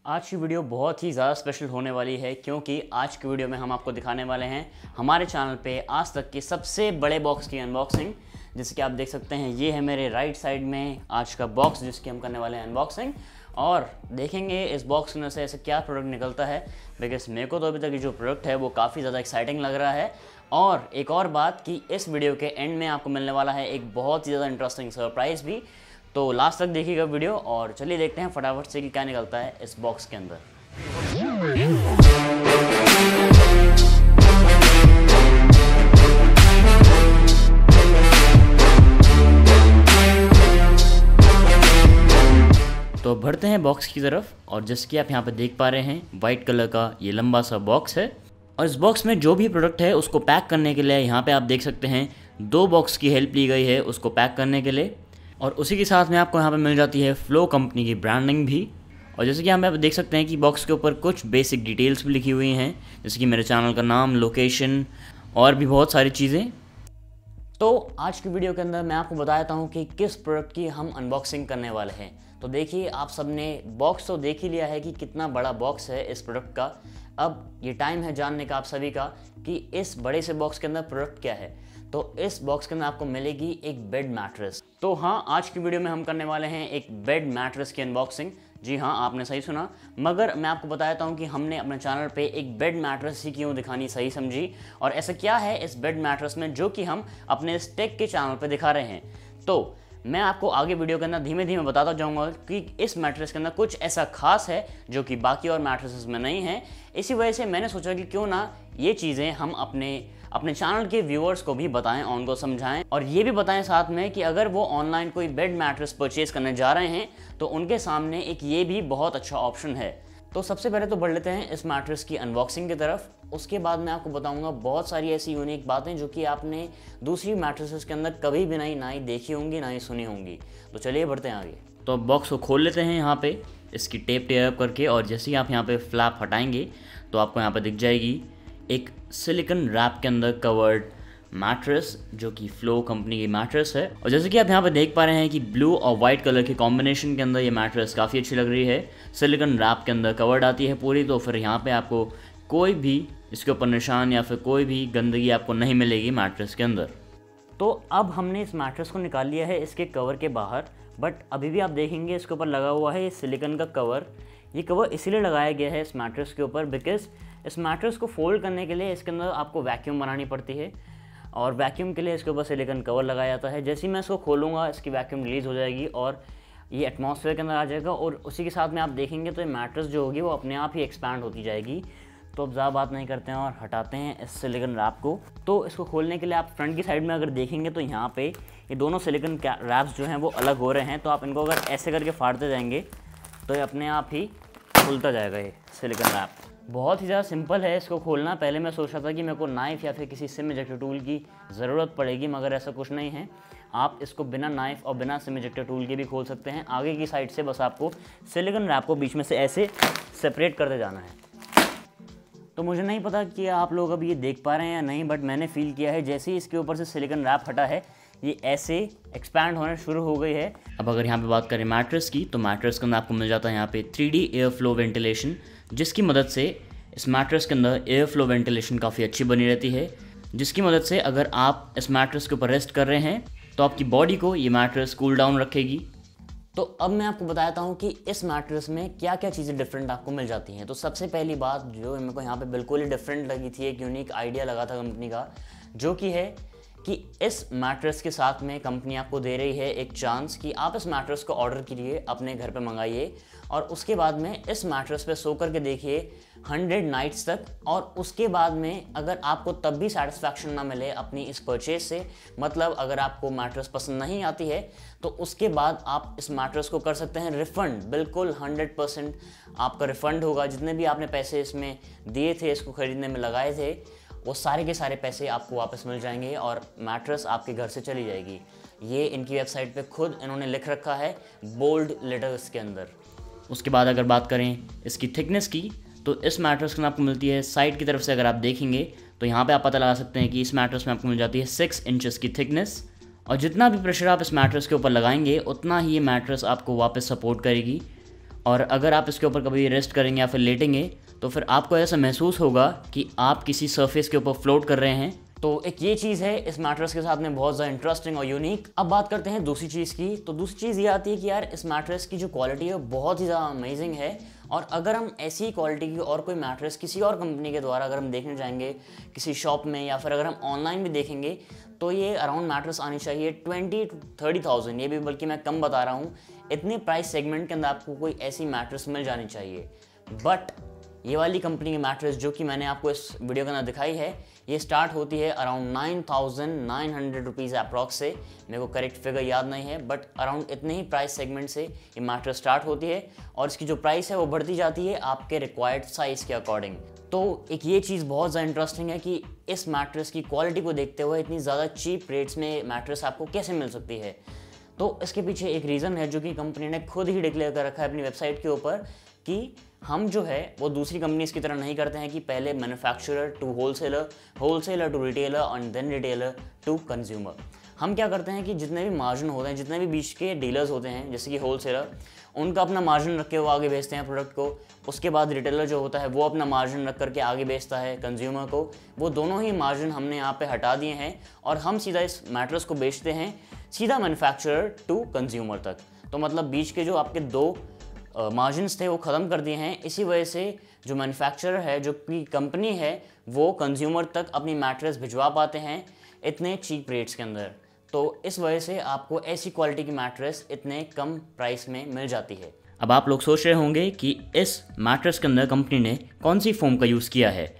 आज की वीडियो बहुत ही ज़्यादा स्पेशल होने वाली है क्योंकि आज की वीडियो में हम आपको दिखाने वाले हैं हमारे चैनल पे आज तक की सबसे बड़े बॉक्स की अनबॉक्सिंग। जैसे कि आप देख सकते हैं, ये है मेरे राइट साइड में आज का बॉक्स जिसकी हम करने वाले हैं अनबॉक्सिंग, और देखेंगे इस बॉक्स में से ऐसे क्या प्रोडक्ट निकलता है। बिकॉज मेरे को तो अभी तक ये जो प्रोडक्ट है वो काफ़ी ज़्यादा एक्साइटिंग लग रहा है। और एक और बात कि इस वीडियो के एंड में आपको मिलने वाला है एक बहुत ही ज़्यादा इंटरेस्टिंग सरप्राइज़ भी। तो लास्ट तक देखिएगा वीडियो और चलिए देखते हैं फटाफट से कि क्या निकलता है इस बॉक्स के अंदर। तो बढ़ते हैं बॉक्स की तरफ, और जैसे कि आप यहाँ पे देख पा रहे हैं वाइट कलर का ये लंबा सा बॉक्स है, और इस बॉक्स में जो भी प्रोडक्ट है उसको पैक करने के लिए यहाँ पे आप देख सकते हैं 2 बॉक्स की हेल्प ली गई है उसको पैक करने के लिए। और उसी के साथ में आपको यहाँ पे मिल जाती है फ्लो कंपनी की ब्रांडिंग भी। और जैसे कि यहाँ पे आप देख सकते हैं कि बॉक्स के ऊपर कुछ बेसिक डिटेल्स भी लिखी हुई हैं, जैसे कि मेरे चैनल का नाम, लोकेशन और भी बहुत सारी चीज़ें। तो आज की वीडियो के अंदर मैं आपको बता देता हूँ कि किस प्रोडक्ट की हम अनबॉक्सिंग करने वाले हैं। तो देखिए, आप सबने बॉक्स तो देख ही लिया है कि कितना बड़ा बॉक्स है इस प्रोडक्ट का। अब ये टाइम है जानने का आप सभी का कि इस बड़े से बॉक्स के अंदर प्रोडक्ट क्या है। तो इस बॉक्स के अंदर आपको मिलेगी एक बेड मैट्रेस। तो हाँ, आज की वीडियो में हम करने वाले हैं एक बेड मैट्रेस की अनबॉक्सिंग। जी हाँ, आपने सही सुना। मगर मैं आपको बता देता हूँ कि हमने अपने चैनल पे एक बेड मैट्रेस ही क्यों दिखानी सही समझी, और ऐसा क्या है इस बेड मैट्रेस में जो कि हम अपने इस टेक के चैनल पे दिखा रहे हैं। तो मैं आपको आगे वीडियो के अंदर धीमे धीमे बताता जाऊंगा कि इस मैट्रेस के अंदर कुछ ऐसा खास है जो कि बाकी और मैट्रेसेस में नहीं है। इसी वजह से मैंने सोचा कि क्यों ना ये चीज़ें हम अपने चैनल के व्यूअर्स को भी बताएं और उनको समझाएं, और ये भी बताएं साथ में कि अगर वो ऑनलाइन कोई बेड मैट्रेस परचेज करने जा रहे हैं तो उनके सामने एक ये भी बहुत अच्छा ऑप्शन है। तो सबसे पहले तो बढ़ लेते हैं इस मैट्रेस की अनबॉक्सिंग की तरफ। उसके बाद मैं आपको बताऊंगा बहुत सारी ऐसी यूनिक बातें जो कि आपने दूसरी मैट्रेसेस के अंदर कभी भी ना ही देखी होंगी ना ही सुनी होंगी। तो चलिए बढ़ते हैं आगे। तो अब बॉक्स को खोल लेते हैं यहाँ पे इसकी टेप अप करके, और जैसे ही आप यहाँ पे फ्लैप हटाएंगे तो आपको यहाँ पे दिख जाएगी एक सिलिकॉन रैप के अंदर कवर्ड मैट्रेस जो कि फ्लो कंपनी की मैट्रेस है। और जैसे कि आप यहाँ पे देख पा रहे हैं कि ब्लू और वाइट कलर के कॉम्बिनेशन के अंदर ये मैट्रेस काफ़ी अच्छी लग रही है। सिलिकॉन रैप के अंदर कवर्ड आती है पूरी, तो फिर यहाँ पे आपको कोई भी इसके ऊपर निशान या फिर कोई भी गंदगी आपको नहीं मिलेगी मैट्रेस के अंदर। तो अब हमने इस मैट्रेस को निकाल लिया है इसके कवर के बाहर, बट अभी भी आप देखेंगे इसके ऊपर लगा हुआ है ये सिलिकॉन का कवर। ये कवर इसीलिए लगाया गया है इस मैट्रेस के ऊपर बिकॉज इस मैट्रेस को फोल्ड करने के लिए इसके अंदर आपको वैक्यूम बनानी पड़ती है, और वैक्यूम के लिए इसके ऊपर सिलिकॉन कवर लगाया जाता है। जैसे ही मैं इसको खोलूँगा इसकी वैक्यूम रिलीज़ हो जाएगी और ये एटमॉस्फेयर के अंदर आ जाएगा, और उसी के साथ में आप देखेंगे तो ये मैट्रेस जो होगी वो अपने आप ही एक्सपैंड होती जाएगी। तो अब ज़्यादा बात नहीं करते हैं और हटाते हैं इस सिलिकॉन रैप को। तो इसको खोलने के लिए आप फ्रंट की साइड में अगर देखेंगे तो यहाँ पे ये दोनों सिलिकॉन रैप्स जो हैं वो अलग हो रहे हैं। तो आप इनको अगर ऐसे करके फाड़ते जाएंगे तो ये अपने आप ही खुलता जाएगा ये सिलिकॉन रैप। बहुत ही ज़्यादा सिंपल है इसको खोलना। पहले मैं सोच रहा था कि मेरे को नाइफ़ या फिर किसी सिम इजेक्टर टूल की ज़रूरत पड़ेगी, मगर ऐसा कुछ नहीं है। आप इसको बिना नाइफ़ और बिना सिम इजेक्टर टूल के भी खोल सकते हैं। आगे की साइड से बस आपको सिलिकॉन रैप को बीच में से ऐसे सेपरेट करते जाना है। तो मुझे नहीं पता कि आप लोग अभी ये देख पा रहे हैं या नहीं, बट मैंने फील किया है जैसे ही इसके ऊपर से सिलिकॉन रैप हटा है ये ऐसे एक्सपैंड होना शुरू हो गई है। अब अगर यहाँ पे बात करें मैट्रेस की, तो मैट्रेस के अंदर आपको मिल जाता है यहाँ पे 3D एयर फ्लो वेंटिलेशन, जिसकी मदद से इस मैट्रेस के अंदर एयर फ्लो वेंटिलेशन काफ़ी अच्छी बनी रहती है, जिसकी मदद से अगर आप इस मैट्रेस के ऊपर रेस्ट कर रहे हैं तो आपकी बॉडी को ये मैट्रेस कूल डाउन रखेगी। तो अब मैं आपको बताता हूँ कि इस मैट्रेस में क्या क्या चीज़ें डिफरेंट आपको मिल जाती हैं। तो सबसे पहली बात जो मेरे को यहाँ पे बिल्कुल ही डिफरेंट लगी थी, एक यूनिक आइडिया लगा था कंपनी का, जो कि है कि इस मैट्रेस के साथ में कंपनी आपको दे रही है एक चांस कि आप इस मैट्रेस को ऑर्डर कीजिए, अपने घर पे मंगाइए, और उसके बाद में इस मैट्रेस पे सो करके देखिए 100 नाइट्स तक। और उसके बाद में अगर आपको तब भी सेटिस्फैक्शन ना मिले अपनी इस परचेज से, मतलब अगर आपको मैट्रेस पसंद नहीं आती है, तो उसके बाद आप इस मैट्रेस को कर सकते हैं रिफ़ंड। बिल्कुल 100% आपका रिफ़ंड होगा। जितने भी आपने पैसे इसमें दिए थे, इसको ख़रीदने में लगाए थे, वो सारे के सारे पैसे आपको वापस मिल जाएंगे और मैट्रेस आपके घर से चली जाएगी। ये इनकी वेबसाइट पे खुद इन्होंने लिख रखा है बोल्ड लेटर्स के अंदर। उसके बाद अगर बात करें इसकी थिकनेस की, तो इस मैट्रेस के अंदर आपको मिलती है साइड की तरफ से अगर आप देखेंगे तो यहाँ पे आप पता लगा सकते हैं कि इस मैट्रेस में आपको मिल जाती है 6 इंचेस की थिकनेस, और जितना भी प्रेशर आप इस मैट्रेस के ऊपर लगाएंगे उतना ही ये मैट्रेस आपको वापस सपोर्ट करेगी। और अगर आप इसके ऊपर कभी रेस्ट करेंगे या फिर लेटेंगे तो फिर आपको ऐसा महसूस होगा कि आप किसी सरफेस के ऊपर फ्लोट कर रहे हैं। तो एक ये चीज़ है इस मैट्रेस के साथ में बहुत ज़्यादा इंटरेस्टिंग और यूनिक। अब बात करते हैं दूसरी चीज़ की। तो दूसरी चीज़ ये आती है कि यार इस मैट्रेस की जो क्वालिटी है बहुत ही ज़्यादा अमेजिंग है, और अगर हम ऐसी क्वालिटी की और कोई मैट्रेस किसी और कंपनी के द्वारा अगर हम देखने जाएंगे किसी शॉप में, या फिर अगर हम ऑनलाइन भी देखेंगे, तो ये अराउंड मैट्रेस आनी चाहिए 20 to 30,000, ये भी बल्कि मैं कम बता रहा हूँ। इतने प्राइस सेगमेंट के अंदर आपको कोई ऐसी मैट्रेस मिल जानी चाहिए। बट ये वाली कंपनी की मैट्रेस जो कि मैंने आपको इस वीडियो के अंदर दिखाई है, ये स्टार्ट होती है अराउंड 9,900 रुपीज़ अप्रॉक्स से। मेरे को करेक्ट फिगर याद नहीं है, बट अराउंड इतने ही प्राइस सेगमेंट से ये मैट्रेस स्टार्ट होती है, और इसकी जो प्राइस है वो बढ़ती जाती है आपके रिक्वायर्ड साइज़ के अकॉर्डिंग। तो एक ये चीज़ बहुत ज़्यादा इंटरेस्टिंग है कि इस मैट्रेस की क्वालिटी को देखते हुए इतनी ज़्यादा चीप रेट्स में मैट्रेस आपको कैसे मिल सकती है। तो इसके पीछे एक रीज़न है जो कि कंपनी ने खुद ही डिक्लेयर कर रखा है अपनी वेबसाइट के ऊपर, कि हम जो है वो दूसरी कंपनीज की तरह नहीं करते हैं कि पहले manufacturer to wholesaler, wholesaler to retailer and then retailer to consumer. हम क्या करते हैं कि जितने भी मार्जिन होते हैं, जितने भी बीच के डीलर्स होते हैं जैसे कि होलसेलर, उनका अपना मार्जिन रख के वो आगे बेचते हैं प्रोडक्ट को। उसके बाद रिटेलर जो होता है वो अपना मार्जिन रख करके आगे बेचता है कंज्यूमर को। वो दोनों ही मार्जिन हमने यहाँ पे हटा दिए हैं और हम सीधा इस मैट्रेस को बेचते हैं सीधा मैन्युफैक्चरर टू कंज्यूमर तक। तो मतलब बीच के जो आपके दो मार्जिन्स थे वो ख़त्म कर दिए हैं। इसी वजह से जो मैन्युफैक्चरर है, जो कि कंपनी है, वो कंज्यूमर तक अपनी मैट्रेस भिजवा पाते हैं इतने चीप रेट्स के अंदर। तो इस वजह से आपको ऐसी क्वालिटी की मैट्रेस इतने कम प्राइस में मिल जाती है। अब आप लोग सोच रहे होंगे कि इस मैट्रेस के अंदर कंपनी ने कौन सी फोम का यूज़ किया है।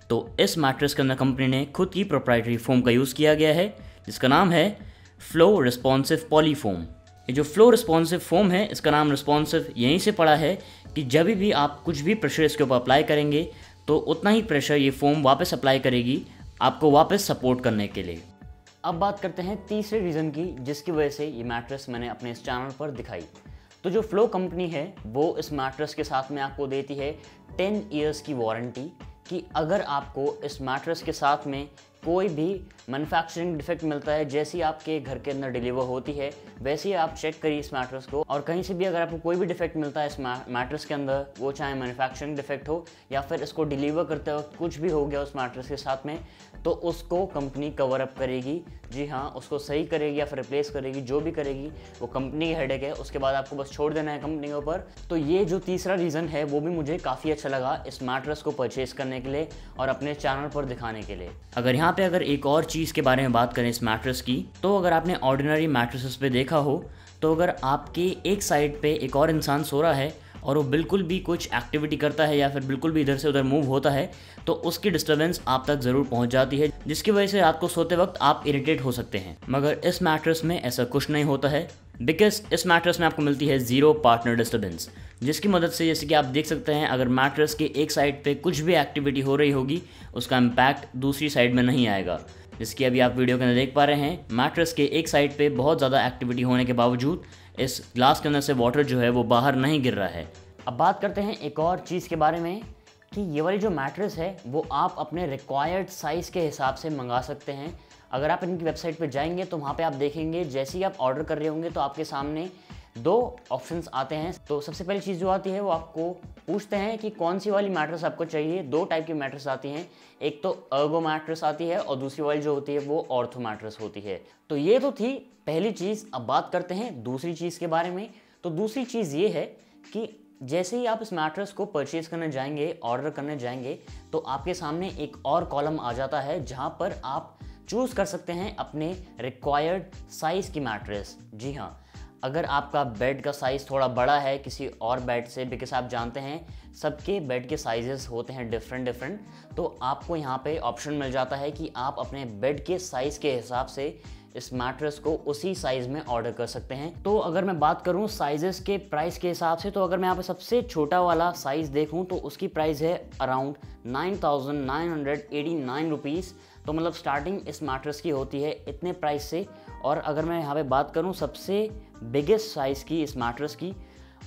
तो इस मैट्रेस के अंदर कंपनी ने खुद की प्रोप्राइटरी फोम का यूज़ किया गया है, जिसका नाम है फ्लो रिस्पॉन्सिव पॉलीफोम। ये जो फ्लो रिस्पॉन्सिव फोम है, इसका नाम रिस्पॉन्सिव यहीं से पड़ा है कि जब भी आप कुछ भी प्रेशर इसके ऊपर अप्लाई करेंगे तो उतना ही प्रेशर ये फोम वापस अप्लाई करेगी आपको वापस सपोर्ट करने के लिए। अब बात करते हैं तीसरे रीज़न की जिसकी वजह से ये मैट्रेस मैंने अपने इस चैनल पर दिखाई। तो जो फ्लो कंपनी है वो इस मैट्रेस के साथ में आपको देती है 10 ईयर्स की वारंटी, कि अगर आपको इस मैट्रेस के साथ में कोई भी मैन्युफैक्चरिंग डिफेक्ट मिलता है, जैसी आपके घर के अंदर डिलीवर होती है वैसे ही आप चेक करिए इस मैट्रेस को, और कहीं से भी अगर आपको कोई भी डिफेक्ट मिलता है इस मैट्रेस के अंदर, वो चाहे मैन्युफैक्चरिंग डिफेक्ट हो या फिर इसको डिलीवर करते वक्त कुछ भी हो गया उस मैट्रेस के साथ में, तो उसको कंपनी कवर अप करेगी। जी हाँ, उसको सही करेगी या फिर रिप्लेस करेगी, जो भी करेगी वो कंपनी की हेडेक है। उसके बाद आपको बस छोड़ देना है कंपनी के ऊपर। तो ये जो तीसरा रीज़न है वो भी मुझे काफ़ी अच्छा लगा इस मैट्रेस को परचेज़ करने के लिए और अपने चैनल पर दिखाने के लिए। अगर एक और चीज़ के बारे में बात करें इस मैट्रेस की, तो अगर आपने ऑर्डिनरी मैट्रेसेस पे देखा हो, तो अगर आपके एक साइड पे एक और इंसान सो रहा है और वो बिल्कुल भी कुछ एक्टिविटी करता है या फिर बिल्कुल भी इधर से उधर मूव होता है, तो उसकी डिस्टर्बेंस आप तक ज़रूर पहुंच जाती है, जिसकी वजह से रात को सोते वक्त आप इरिटेट हो सकते हैं। मगर इस मैट्रेस में ऐसा कुछ नहीं होता है, बिकॉज इस मैट्रेस में आपको मिलती है ज़ीरो पार्टनर डिस्टर्बेंस, जिसकी मदद से जैसे कि आप देख सकते हैं अगर मैट्रेस के एक साइड पे कुछ भी एक्टिविटी हो रही होगी उसका इम्पैक्ट दूसरी साइड में नहीं आएगा। जिसकी अभी आप वीडियो के अंदर देख पा रहे हैं, मैट्रेस के एक साइड पे बहुत ज़्यादा एक्टिविटी होने के बावजूद इस ग्लास के अंदर से वाटर जो है वो बाहर नहीं गिर रहा है। अब बात करते हैं एक और चीज़ के बारे में कि ये वाली जो मैट्रेस है वो आप अपने रिक्वायर्ड साइज़ के हिसाब से मंगा सकते हैं। अगर आप इनकी वेबसाइट पर जाएंगे तो वहाँ पे आप देखेंगे जैसे ही आप ऑर्डर कर रहे होंगे तो आपके सामने दो ऑप्शंस आते हैं। तो सबसे पहली चीज़ जो आती है वो आपको पूछते हैं कि कौन सी वाली मैट्रेस आपको चाहिए। दो टाइप की मैट्रेस आती हैं, एक तो अर्गो मैट्रेस आती है और दूसरी वाली जो होती है वो ऑर्थो मैट्रेस होती है। तो ये तो थी पहली चीज़। अब बात करते हैं दूसरी चीज़ के बारे में। तो दूसरी चीज़ ये है कि जैसे ही आप इस मैट्रेस को परचेज़ करने जाएंगे, ऑर्डर करने जाएंगे, तो आपके सामने एक और कॉलम आ जाता है जहाँ पर आप चूज़ कर सकते हैं अपने रिक्वायर्ड साइज़ की मैट्रेस। जी हाँ, अगर आपका बेड का साइज़ थोड़ा बड़ा है किसी और बेड से, बिकॉज आप जानते हैं सबके बेड के साइजेस होते हैं डिफरेंट, तो आपको यहाँ पे ऑप्शन मिल जाता है कि आप अपने बेड के साइज़ के हिसाब से इस मैट्रेस को उसी साइज़ में ऑर्डर कर सकते हैं। तो अगर मैं बात करूँ साइजेस के प्राइस के हिसाब से, तो अगर मैं यहाँ पे सबसे छोटा वाला साइज़ देखूँ तो उसकी प्राइस है अराउंड 9,989 रुपीज़। तो मतलब स्टार्टिंग इस मैट्रेस की होती है इतने प्राइस से। और अगर मैं यहाँ पे बात करूँ सबसे बिगेस्ट साइज़ की इस मैट्रेस की,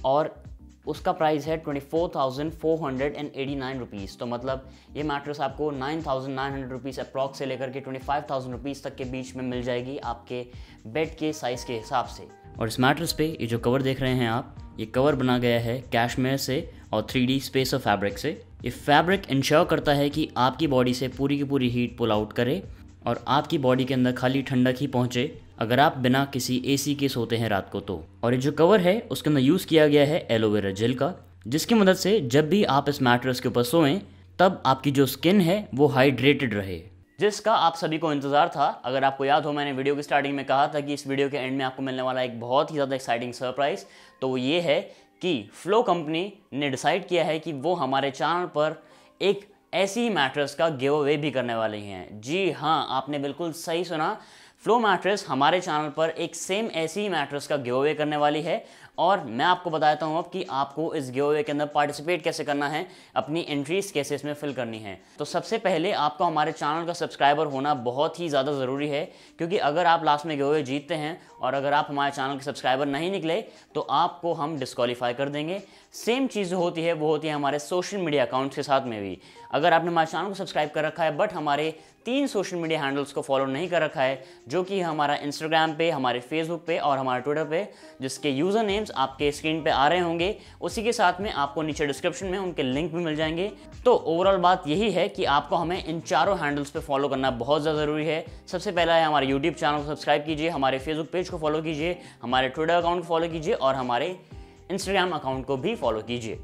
और उसका प्राइस है 24,489 रुपीज़। तो मतलब ये मैट्रेस आपको 9,900 रुपीज़ अप्रॉक्स से लेकर के 25,000 रुपीज़ तक के बीच में मिल जाएगी आपके बेड के साइज़ के हिसाब से। और इस मैट्रेस पे ये जो कवर देख रहे हैं आप, ये कवर बना गया है कैशमेयर से और 3D स्पेसर फैब्रिक से। ये फैब्रिक इंश्योर करता है कि आपकी बॉडी से पूरी की पूरी हीट पुल आउट करे और आपकी बॉडी के अंदर खाली ठंडक ही पहुँचे अगर आप बिना किसी AC के सोते हैं रात को तो। और ये जो कवर है उसके अंदर यूज़ किया गया है एलोवेरा जेल का, जिसकी मदद से जब भी आप इस मैट्रेस के ऊपर सोएं तब आपकी जो स्किन है वो हाइड्रेटेड रहे, जिसका आप सभी को इंतजार था। अगर आपको याद हो, मैंने वीडियो की स्टार्टिंग में कहा था कि इस वीडियो के एंड में आपको मिलने वाला एक बहुत ही ज़्यादा एक्साइटिंग सरप्राइज। तो वो ये है कि फ्लो कंपनी ने डिसाइड किया है कि वो हमारे चैनल पर एक ऐसी मैट्रेस का गिव अवे भी करने वाले हैं। जी हाँ, आपने बिल्कुल सही सुना, फ्लो मैट्रेस हमारे चैनल पर एक सेम ऐसी मैट्रेस का गिव अवे करने वाली है। और मैं आपको बताता हूँ अब कि आपको इस गिव अवे के अंदर पार्टिसिपेट कैसे करना है, अपनी एंट्रीज कैसे इसमें फिल करनी है। तो सबसे पहले आपको हमारे चैनल का सब्सक्राइबर होना बहुत ही ज़्यादा ज़रूरी है, क्योंकि अगर आप लास्ट में गिव अवे जीतते हैं और अगर आप हमारे चैनल के सब्सक्राइबर नहीं निकले तो आपको हम डिस्क्वालीफाई कर देंगे। सेम चीज़ जो होती है वो होती है हमारे सोशल मीडिया अकाउंट्स के साथ में भी। अगर आपने हमारे चैनल को सब्सक्राइब कर रखा है बट हमारे 3 सोशल मीडिया हैंडल्स को फॉलो नहीं कर रखा है, जो कि हमारा इंस्टाग्राम पे, हमारे फेसबुक पे और हमारे ट्विटर पे, जिसके यूज़र नेम्स आपके स्क्रीन पे आ रहे होंगे, उसी के साथ में आपको नीचे डिस्क्रिप्शन में उनके लिंक भी मिल जाएंगे। तो ओवरऑल बात यही है कि आपको हमें इन चारों हैंडल्स पे फॉलो करना बहुत ज़्यादा ज़रूरी है। सबसे पहला है हमारे यूट्यूब चैनल को सब्सक्राइब कीजिए, हमारे फेसबुक पेज को फॉलो कीजिए, हमारे ट्विटर अकाउंट को फॉलो कीजिए और हमारे इंस्टाग्राम अकाउंट को भी फॉलो कीजिए।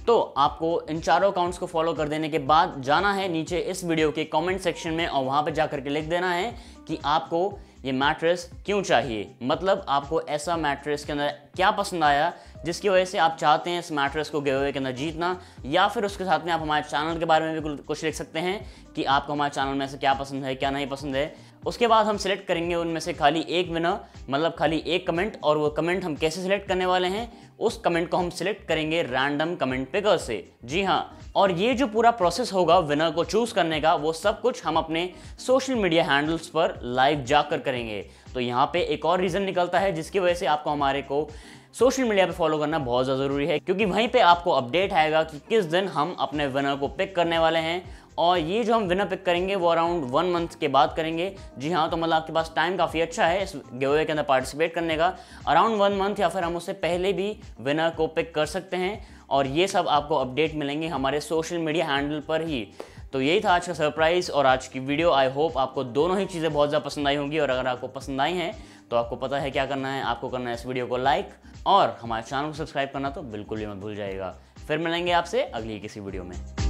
तो आपको इन चारों अकाउंट्स को फॉलो कर देने के बाद जाना है नीचे इस वीडियो के कमेंट सेक्शन में और वहाँ पे जाकर के लिख देना है कि आपको ये मैट्रेस क्यों चाहिए, मतलब आपको ऐसा मैट्रेस के अंदर क्या पसंद आया जिसकी वजह से आप चाहते हैं इस मैट्रेस को गिव अवे के अंदर जीतना। या फिर उसके साथ में आप हमारे चैनल के बारे में भी कुछ लिख सकते हैं कि आपको हमारे चैनल में से क्या पसंद है, क्या नहीं पसंद है। उसके बाद हम सिलेक्ट करेंगे उनमें से खाली एक विनर, मतलब खाली एक कमेंट। और वो कमेंट हम कैसे सिलेक्ट करने वाले हैं, उस कमेंट को हम सिलेक्ट करेंगे रैंडम कमेंट पिकर से। जी हाँ, और ये जो पूरा प्रोसेस होगा विनर को चूज करने का, वो सब कुछ हम अपने सोशल मीडिया हैंडल्स पर लाइव जाकर करेंगे। तो यहाँ पे एक और रीज़न निकलता है जिसकी वजह से आपको हमारे को सोशल मीडिया पे फॉलो करना बहुत ज़्यादा ज़रूरी है, क्योंकि वहीं पे आपको अपडेट आएगा कि किस दिन हम अपने विनर को पिक करने वाले हैं। और ये जो हम विनर पिक करेंगे वो अराउंड 1 मंथ के बाद करेंगे। जी हाँ, तो मतलब आपके पास टाइम काफ़ी अच्छा है इस गिव अवे के अंदर पार्टिसिपेट करने का, अराउंड 1 मंथ, या फिर हम उससे पहले भी विनर को पिक कर सकते हैं। और ये सब आपको अपडेट मिलेंगे हमारे सोशल मीडिया हैंडल पर ही। तो यही था आज का सरप्राइज़ और आज की वीडियो। आई होप आपको दोनों ही चीज़ें बहुत ज़्यादा पसंद आई होंगी, और अगर आपको पसंद आई हैं तो आपको पता है क्या करना है। आपको करना है इस वीडियो को लाइक और हमारे चैनल को सब्सक्राइब करना तो बिल्कुल ही मत भूल जाइएगा। फिर मिलेंगे आपसे अगली किसी वीडियो में।